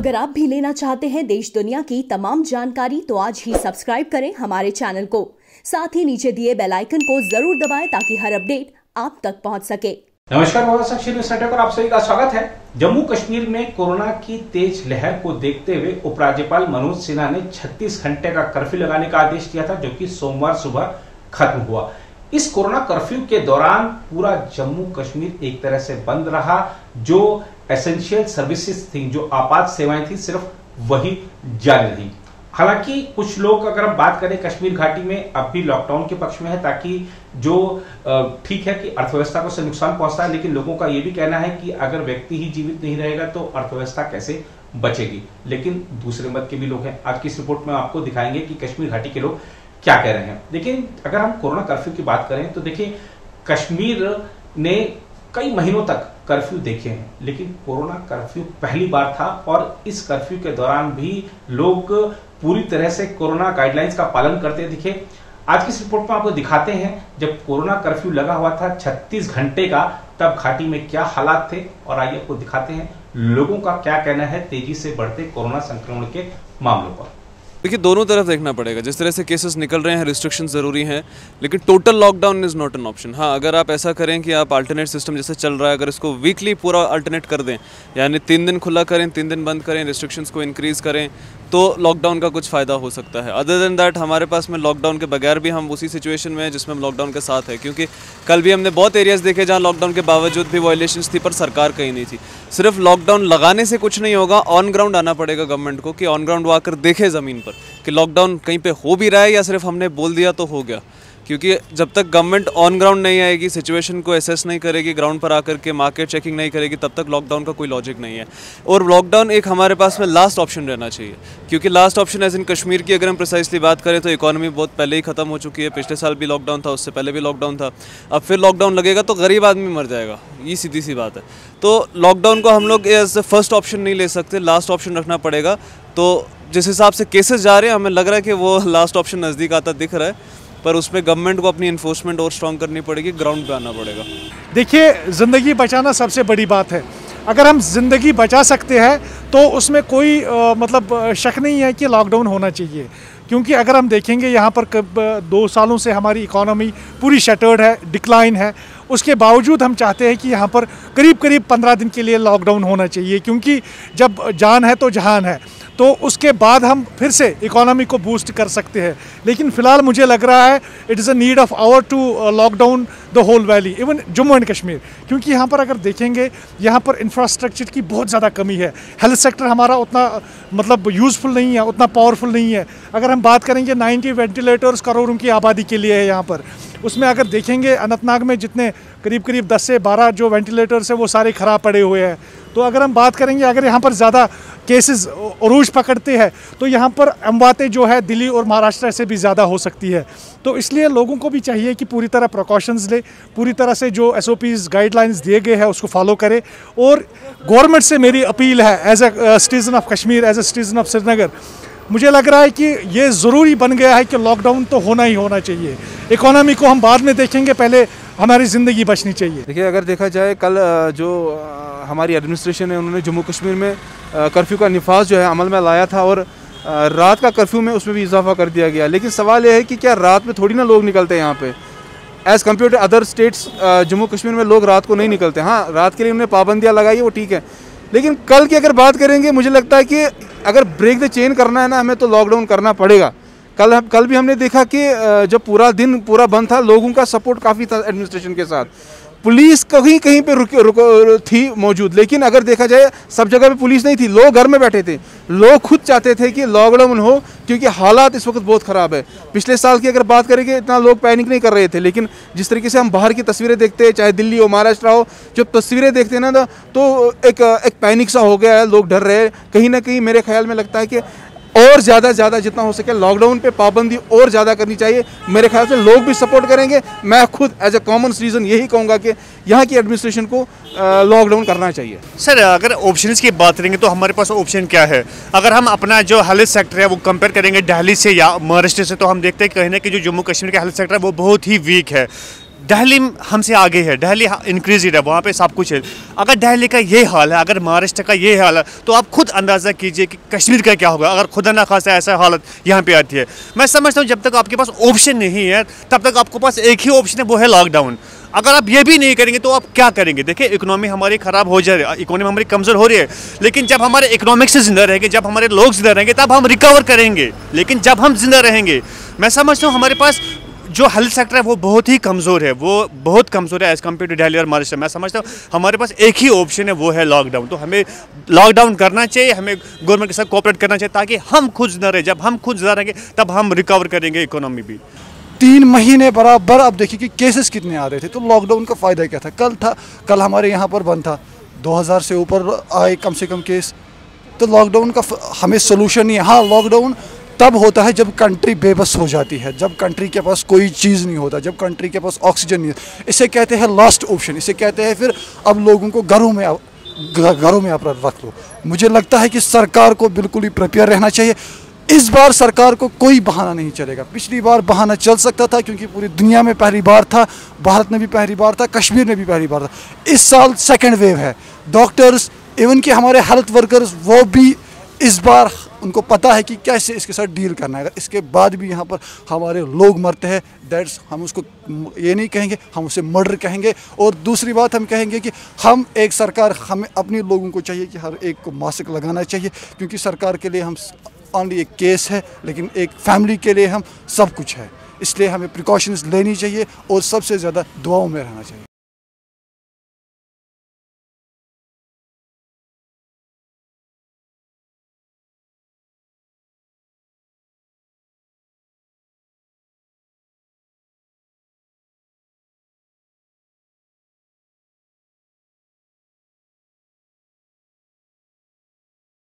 अगर आप भी लेना चाहते हैं देश दुनिया की तमाम जानकारी तो आज ही सब्सक्राइब करें हमारे चैनल को। साथ ही नीचे दिए बेल आइकन को जरूर दबाएं ताकि हर अपडेट आप तक पहुंच सके। नमस्कार, और आप सभी का स्वागत है। जम्मू कश्मीर में कोरोना की तेज लहर को देखते हुए उपराज्यपाल मनोज सिन्हा ने 36 घंटे का कर्फ्यू लगाने का आदेश दिया था, जो कि सोमवार सुबह खत्म हुआ। इस कोरोना कर्फ्यू के दौरान पूरा जम्मू कश्मीर एक तरह से बंद रहा। जो एसेंशियल सर्विसेज थी, जो आपात सेवाएं थी, सिर्फ वही जारी रही। हालांकि कुछ लोग, अगर हम बात करें कश्मीर घाटी में, अब भी लॉकडाउन के पक्ष में है, ताकि जो ठीक है कि अर्थव्यवस्था को से नुकसान पहुंचता है, लेकिन लोगों का यह भी कहना है कि अगर व्यक्ति ही जीवित नहीं रहेगा तो अर्थव्यवस्था कैसे बचेगी। लेकिन दूसरे मत के भी लोग हैं। आज की इस रिपोर्ट में आपको दिखाएंगे कि कश्मीर घाटी के लोग क्या कह रहे हैं। लेकिन अगर हम कोरोना कर्फ्यू की बात करें तो देखिए, कश्मीर ने कई महीनों तक कर्फ्यू देखे हैं, लेकिन कोरोना कर्फ्यू पहली बार था और इस कर्फ्यू के दौरान भी लोग पूरी तरह से कोरोना गाइडलाइंस का पालन करते दिखे। आज की इस रिपोर्ट में आपको दिखाते हैं, जब कोरोना कर्फ्यू लगा हुआ था 36 घंटे का, तब घाटी में क्या हालात थे, और आइए आपको दिखाते हैं लोगों का क्या कहना है तेजी से बढ़ते कोरोना संक्रमण के मामलों पर। देखिए, दोनों तरफ देखना पड़ेगा। जिस तरह से केसेस निकल रहे हैं, रिस्ट्रिक्शन ज़रूरी हैं, लेकिन total lockdown is not an option. हाँ, अगर आप ऐसा करें कि आप अल्टरनेट सिस्टम जैसे चल रहा है, अगर इसको वीकली पूरा अल्टरनेट कर दें, यानी 3 दिन खुला करें, 3 दिन बंद करें, रिस्ट्रिक्शंस को इंक्रीज़ करें, तो लॉकडाउन का कुछ फ़ायदा हो सकता है। अदर देन दैट, हमारे पास में लॉकडाउन के बगैर भी हम उसी सिचुएशन में हैं जिसमें हम लॉकडाउन के साथ है, क्योंकि कल भी हमने बहुत एरियाज़ देखे जहाँ लॉकडाउन के बावजूद भी वायलेशंस थी, पर सरकार कहीं नहीं थी। सिर्फ लॉकडाउन लगाने से कुछ नहीं होगा, ऑन ग्राउंड आना पड़ेगा गवर्नमेंट को, कि ऑन ग्राउंड वो आकर देखे ज़मीन पर कि लॉकडाउन कहीं पे हो भी रहा है या सिर्फ हमने बोल दिया तो हो गया। क्योंकि जब तक गवर्नमेंट ऑन ग्राउंड नहीं आएगी, सिचुएशन को एसेस नहीं करेगी, ग्राउंड पर आकर के मार्केट चेकिंग नहीं करेगी, तब तक लॉकडाउन का कोई लॉजिक नहीं है। और लॉकडाउन एक हमारे पास में लास्ट ऑप्शन रहना चाहिए, क्योंकि last option as in Kashmir की अगर हम प्रिसाइसली बात करें तो इकोनॉमी बहुत पहले ही ख़त्म हो चुकी है। पिछले साल भी लॉकडाउन था, उससे पहले भी लॉकडाउन था, अब फिर लॉकडाउन लगेगा तो गरीब आदमी मर जाएगा, ये सीधी सी बात है। तो लॉकडाउन को हम लोग एज फर्स्ट ऑप्शन नहीं ले सकते, लास्ट ऑप्शन रखना पड़ेगा। तो जिस हिसाब से केसेस जा रहे हैं, हमें लग रहा है कि वो लास्ट ऑप्शन नज़दीक आता दिख रहा है, पर उसमें गवर्नमेंट को अपनी इन्फोर्समेंट और स्ट्रॉन्ग करनी पड़ेगी, ग्राउंड पे आना पड़ेगा। देखिए, ज़िंदगी बचाना सबसे बड़ी बात है। अगर हम ज़िंदगी बचा सकते हैं तो उसमें कोई शक नहीं है कि लॉकडाउन होना चाहिए, क्योंकि अगर हम देखेंगे यहाँ पर 2 सालों से हमारी इकोनॉमी पूरी शटर्ड है, डिक्लाइन है। उसके बावजूद हम चाहते हैं कि यहाँ पर करीब 15 दिन के लिए लॉकडाउन होना चाहिए, क्योंकि जब जान है तो जहान है, तो उसके बाद हम फिर से इकोनॉमी को बूस्ट कर सकते हैं। लेकिन फ़िलहाल मुझे लग रहा है it is a need of hour to lockdown the whole valley, even Jammu and Kashmir, क्योंकि यहाँ पर अगर देखेंगे, यहाँ पर इंफ्रास्ट्रक्चर की बहुत ज़्यादा कमी है। हेल्थ सेक्टर हमारा उतना यूज़फुल नहीं है, उतना पावरफुल नहीं है। अगर हम बात करेंगे 90 वेंटिलेटर्स करोड़ों की आबादी के लिए है यहाँ पर, उसमें अगर देखेंगे अनंतनाग में जितने करीब 10 से 12 जो वेंटिलेटर्स हैं वो सारे ख़राब पड़े हुए हैं। तो अगर हम बात करेंगे, अगर यहाँ पर ज़्यादा केसेस अरूज पकड़ते हैं तो यहाँ पर अमवातें जो है दिल्ली और महाराष्ट्र से भी ज़्यादा हो सकती है। तो इसलिए लोगों को भी चाहिए कि पूरी तरह प्रिकॉशंस ले, पूरी तरह से जो SOPs गाइडलाइंस दिए गए हैं उसको फॉलो करे। और गवर्नमेंट से मेरी अपील है, as a citizen of Kashmir, as a citizen of Srinagar, मुझे लग रहा है कि ये ज़रूरी बन गया है कि लॉकडाउन तो होना ही होना चाहिए। इकोनॉमी को हम बाद में देखेंगे, पहले हमारी ज़िंदगी बचनी चाहिए। देखिए, अगर देखा जाए, कल जो हमारी एडमिनिस्ट्रेशन है, उन्होंने जम्मू कश्मीर में कर्फ्यू का निफाज जो है अमल में लाया था, और रात का कर्फ्यू में उसमें भी इजाफा कर दिया गया। लेकिन सवाल यह है कि क्या रात में थोड़ी ना लोग निकलते हैं यहाँ पे, as compare to other states. Jammu Kashmir में लोग रात को नहीं निकलते। हाँ, रात के लिए उन्होंने पाबंदियाँ लगाई है, वो ठीक है, लेकिन कल की अगर बात करेंगे, मुझे लगता है कि अगर ब्रेक द चेन करना है ना हमें, तो लॉकडाउन करना पड़ेगा। कल भी हमने देखा कि जब पूरा दिन पूरा बंद था, लोगों का सपोर्ट काफ़ी था एडमिनिस्ट्रेशन के साथ। पुलिस कहीं पे थी मौजूद, लेकिन अगर देखा जाए सब जगह पे पुलिस नहीं थी, लोग घर में बैठे थे। लोग खुद चाहते थे कि लॉकडाउन हो, क्योंकि हालात इस वक्त बहुत ख़राब है। पिछले साल की अगर बात करेंगे, इतना लोग पैनिक नहीं कर रहे थे, लेकिन जिस तरीके से हम बाहर की तस्वीरें देखते हैं, चाहे दिल्ली हो, महाराष्ट्र हो, जब तस्वीरें देखते हैं ना, तो एक पैनिक सा हो गया है, लोग डर रहे हैं। कहीं ना कहीं मेरे ख्याल में लगता है कि और ज़्यादा जितना हो सके लॉकडाउन पे पाबंदी और ज़्यादा करनी चाहिए। मेरे ख्याल से लोग भी सपोर्ट करेंगे। मैं खुद एज ए कॉमन सिटीजन यही कहूँगा कि यहाँ की एडमिनिस्ट्रेशन को लॉकडाउन करना चाहिए। सर, अगर ऑप्शंस की बात करेंगे तो हमारे पास ऑप्शन क्या है? अगर हम अपना जो हेल्थ सेक्टर है वो कंपेयर करेंगे दिल्ली से या महाराष्ट्र से, तो हम देखते हैं कहीं ना कि जो जम्मू कश्मीर का हेल्थ सेक्टर है वो बहुत ही वीक है। दिल्ली हमसे आगे है, दिल्ली इंक्रीज है, वहाँ पे सब कुछ है। अगर दिल्ली का ये हाल है, अगर महाराष्ट्र का ये हाल है, तो आप खुद अंदाज़ा कीजिए कि कश्मीर का क्या होगा अगर खुदा ना खासा ऐसा हालत यहाँ पे आती है। मैं समझता हूँ जब तक आपके पास ऑप्शन नहीं है तब तक आपके पास एक ही ऑप्शन है, वो है लॉकडाउन। अगर आप ये भी नहीं करेंगे तो आप क्या करेंगे? देखिए इकोनॉमी हमारी ख़राब हो जा रही है, इकोनॉमी हमारी कमज़ोर हो रही है, लेकिन जब हमारे इकोनॉमिक से ज़िंदा रहेंगे, जब हमारे लोग ज़िंदा रहेंगे तब हम रिकवर करेंगे। लेकिन जब हम ज़िंदा रहेंगे, मैं समझता हूँ हमारे पास जो हेल्थ सेक्टर है वो बहुत ही कमज़ोर है, वो बहुत कमज़ोर है एज़ कम्पेयर टू दिल्ली और महाराष्ट्र। मैं समझता हूँ हमारे पास एक ही ऑप्शन है, वो है लॉकडाउन। तो हमें लॉकडाउन करना चाहिए, हमें गवर्नमेंट के साथ कोऑपरेट करना चाहिए ताकि हम खुद जिंदा रहे। जब हम खुद जिंदा रहेंगे तब हम रिकवर करेंगे इकोनॉमी भी। 3 महीने बराबर अब देखिए कि केसेस कितने आ रहे थे, तो लॉकडाउन का फ़ायदा क्या था? कल हमारे यहाँ पर बंद था, 2000 से ऊपर आए कम से कम केस, तो लॉकडाउन का हमें सोल्यूशन नहीं है। हाँ, लॉकडाउन तब होता है जब कंट्री बेबस हो जाती है, जब कंट्री के पास कोई चीज़ नहीं होता, जब कंट्री के पास ऑक्सीजन नहीं है। इसे कहते हैं लास्ट ऑप्शन, इसे कहते हैं फिर अब लोगों को घरों में आप रख लो। मुझे लगता है कि सरकार को बिल्कुल ही प्रिपेयर रहना चाहिए। इस बार सरकार को कोई बहाना नहीं चलेगा। पिछली बार बहाना चल सकता था क्योंकि पूरी दुनिया में पहली बार था, भारत में भी पहली बार था, कश्मीर में भी पहली बार था। इस साल सेकेंड वेव है। डॉक्टर्स, इवन कि हमारे हेल्थ वर्कर्स, वो भी इस बार उनको पता है कि कैसे इसके साथ डील करना है। अगर इसके बाद भी यहाँ पर हमारे लोग मरते हैं, दैट्स, हम उसको ये नहीं कहेंगे, हम उसे मर्डर कहेंगे। और दूसरी बात हम कहेंगे कि हम एक सरकार, हमें अपने लोगों को चाहिए कि हर एक को मास्क लगाना चाहिए, क्योंकि सरकार के लिए हम ओनली एक केस है, लेकिन एक फैमिली के लिए हम सब कुछ है। इसलिए हमें प्रिकॉशंस लेनी चाहिए और सबसे ज़्यादा दुआओं में रहना चाहिए।